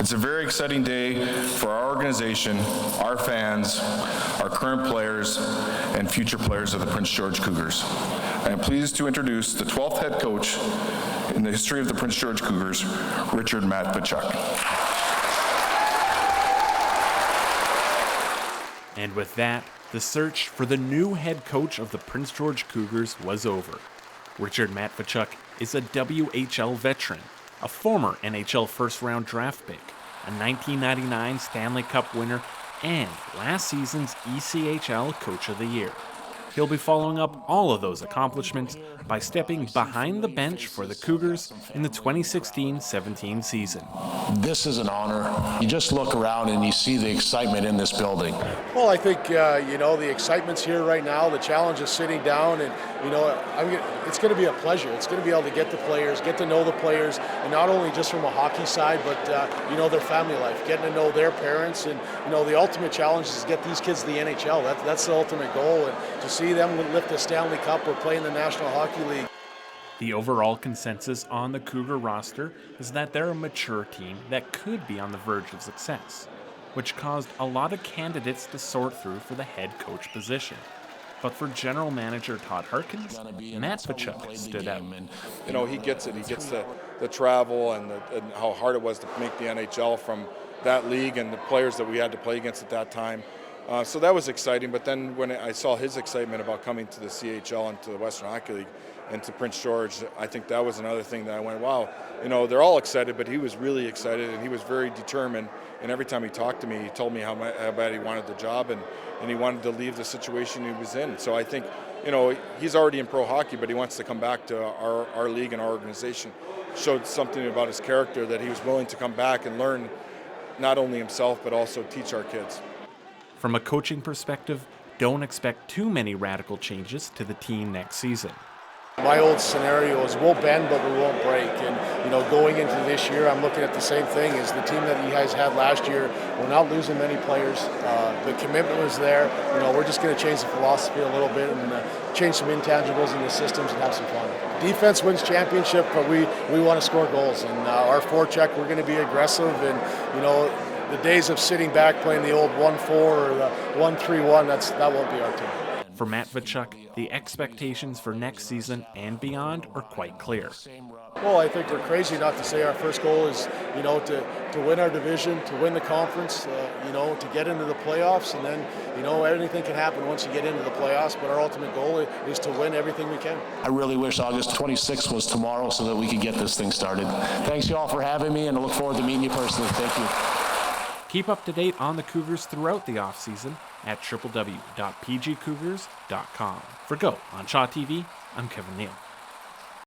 It's a very exciting day for our organization, our fans, our current players, and future players of the Prince George Cougars. I am pleased to introduce the 12th head coach in the history of the Prince George Cougars, Richard "Matt" Tkachuk. And with that, the search for the new head coach of the Prince George Cougars was over. Richard "Matt" Tkachuk is a WHL veteran, a former NHL first-round draft pick, a 1999 Stanley Cup winner, and last season's ECHL Coach of the Year. He'll be following up all of those accomplishments by stepping behind the bench for the Cougars in the 2016-17 season. This is an honor. You just look around and you see the excitement in this building. Well, I think, the excitement's here right now. The challenge is sitting down, and, it's going to be a pleasure. It's going to be able to get the players, get to know the players, and not only just from a hockey side, but, their family life, getting to know their parents. And, the ultimate challenge is to get these kids to the NHL. That's the ultimate goal. And to see them lift the Stanley Cup or play in the National Hockey League. The overall consensus on the Cougar roster is that they're a mature team that could be on the verge of success, which caused a lot of candidates to sort through for the head coach position. But for general manager Todd Harkins, Matt Tkachuk stood out. He gets it. He gets the travel and how hard it was to make the NHL from that league and the players that we had to play against at that time. So that was exciting. But then when I saw his excitement about coming to the CHL and to the Western Hockey League and to Prince George, I think that was another thing that I went, wow, they're all excited, but he was really excited and he was very determined. And every time he talked to me, he told me how bad he wanted the job and he wanted to leave the situation he was in. So I think, he's already in pro hockey, but he wants to come back to our league and our organization. Showed something about his character that he was willing to come back and learn not only himself, but also teach our kids. From a coaching perspective, don't expect too many radical changes to the team next season. My old scenario is we'll bend, but we won't break. And, going into this year, I'm looking at the same thing as the team that you guys had last year. We're not losing many players. The commitment was there. We're just going to change the philosophy a little bit and change some intangibles in the systems and have some fun. Defense wins championship, but we want to score goals. And our forecheck, we're going to be aggressive. And, the days of sitting back playing the old 1-4 or the 1-3-1, that won't be our team. For Matt Tkachuk, the expectations for next season and beyond are quite clear. Well, I think we're crazy not to say our first goal is, to win our division, to win the conference, to get into the playoffs, and then, anything can happen once you get into the playoffs, but our ultimate goal is to win everything we can. I really wish August 26th was tomorrow so that we could get this thing started. Thanks you all for having me, and I look forward to meeting you personally. Thank you. Keep up to date on the Cougars throughout the offseason at www.pgcougars.com. For Go on Shaw TV, I'm Kevin Neal.